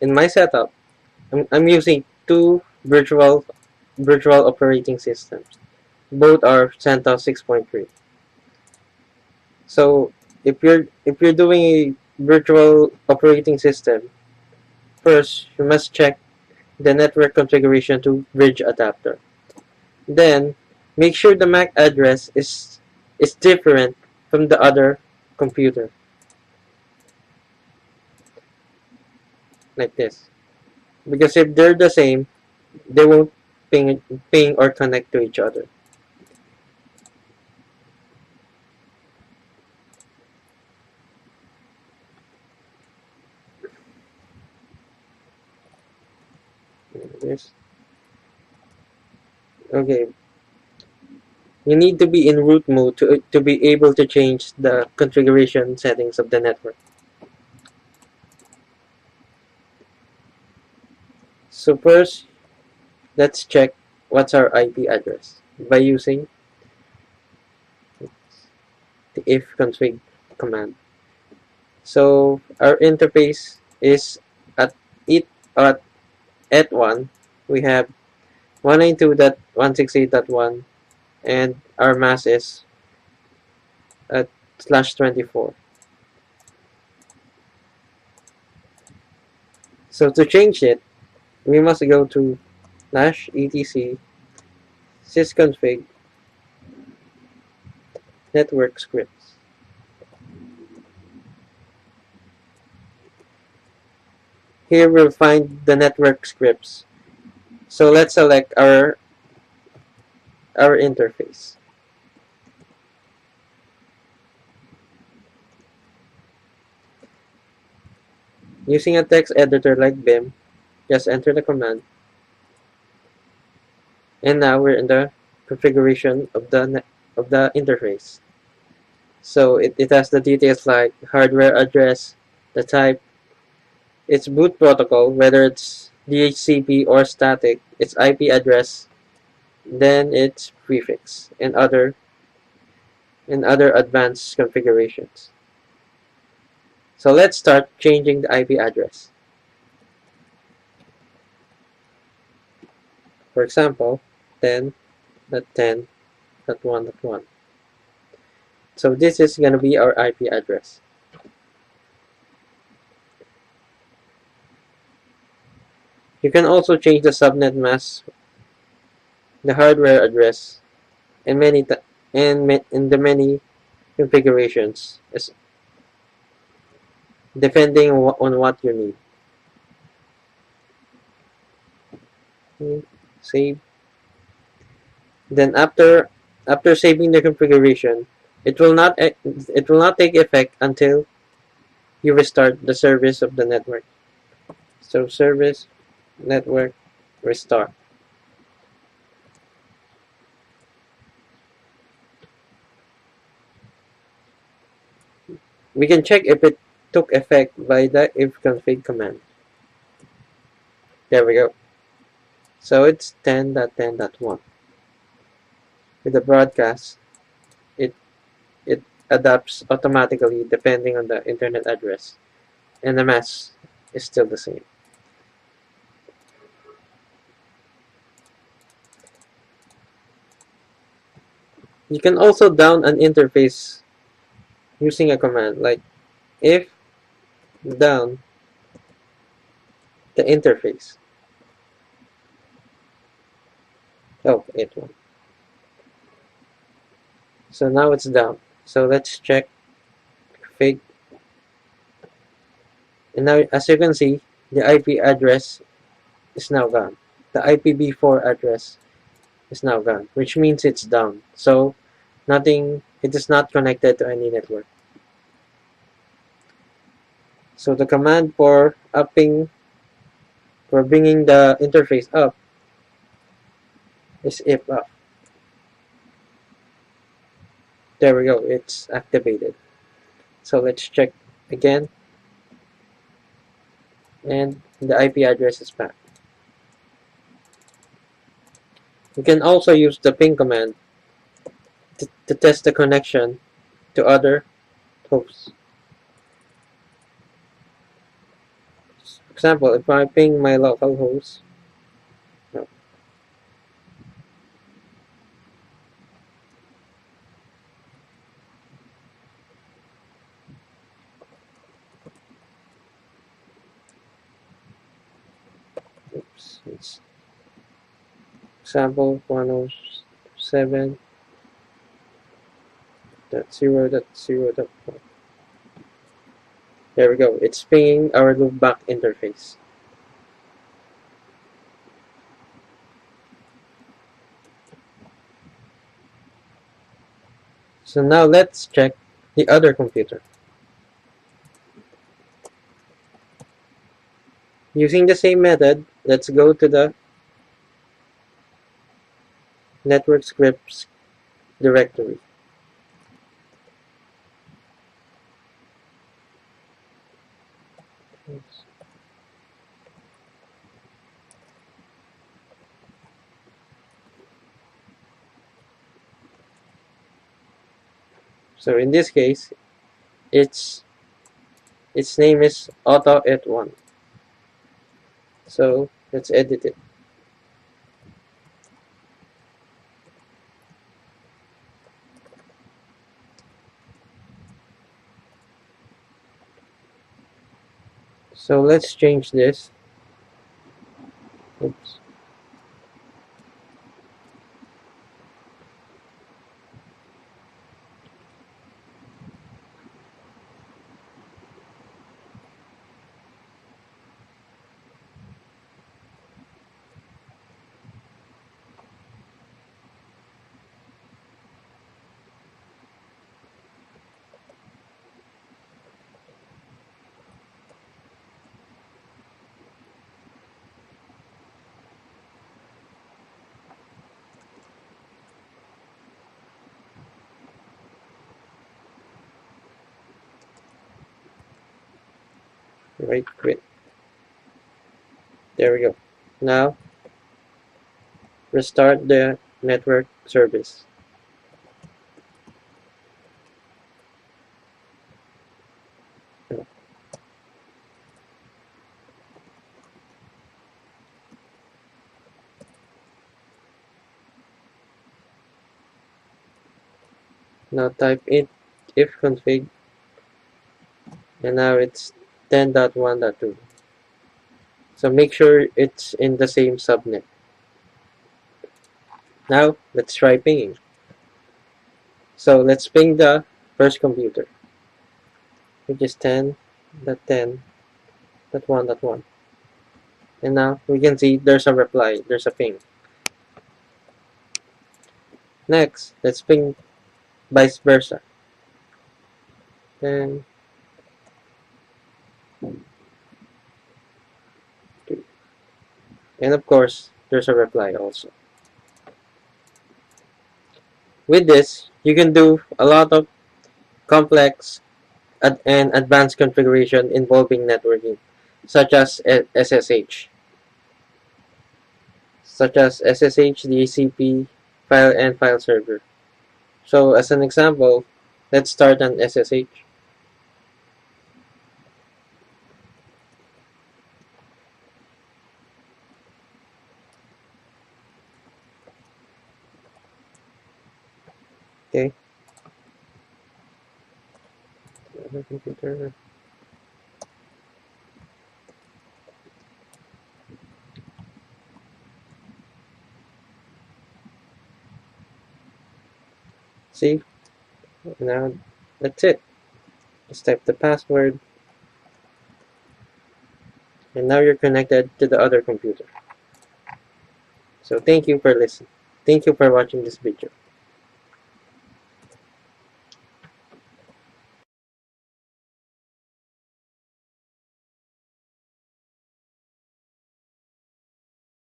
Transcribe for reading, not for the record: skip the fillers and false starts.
In my setup, I'm using two virtual operating systems. Both are CentOS 6.3. So if you're doing a virtual operating system, first you must check the network configuration to bridge adapter. Then make sure the MAC address is different from the other computer, like this. Because if they're the same, they won't ping or connect to each other. This. Okay, you need to be in root mode to be able to change the configuration settings of the network. So first, let's check what's our IP address by using the ifconfig command. So our interface is at it at 1. We have 192.168.1 and our mask is at /24. So to change it, we must go to /etc sysconfig network scripts. Here we'll find the network scripts. So let's select our interface. Using a text editor like BIM, just enter the command. And now we're in the configuration of the interface. So it has the details like hardware address, the type, its boot protocol, whether it's DHCP or static, its IP address, then its prefix, and other advanced configurations. So let's start changing the IP address. For example, 10.10.1.1. So this is going to be our IP address. You can also change the subnet mask, the hardware address, and in the many configurations, depending on what you need. Save. Then after saving the configuration, it will not take effect until you restart the service of the network. So service network restart. We can check if it took effect by the ifconfig command. There we go. So it's 10.10.1. With the broadcast, it adapts automatically depending on the internet address, and the mask is still the same. You can also down an interface using a command like if down the interface. Oh, it won't. So now it's down. So let's check config. And now, as you can see, the IP address is now gone. The IPv4 address is now gone, which means it's down. So it is not connected to any network. So the command for bringing the interface up is if up. There we go, it's activated. So let's check again, and the IP address is back. You can also use the ping command to test the connection to other hosts. example, if I ping my local host, no, oops, it's example 107.0.0.1. There we go. It's pinging our loopback interface. So now let's check the other computer. Using the same method, let's go to the network scripts directory. So in this case, its name is auto@1. So let's edit it. So let's change this. Oops. Right, quit. There we go. Now restart the network service. Now type in if config, and now it's 10.1.2. So make sure it's in the same subnet. Now let's try pinging. So let's ping the first computer, which is 10.10.1.1. And now we can see there's a reply, there's a ping. Next, let's ping vice versa. And of course, there's a reply also. With this, you can do a lot of complex and advanced configuration involving networking, such as SSH, DCP, file and file server. So as an example, let's start on SSH. Okay. Other computer. See, now that's it. Just type the password, and now you're connected to the other computer. So thank you for listening. Thank you for watching this video.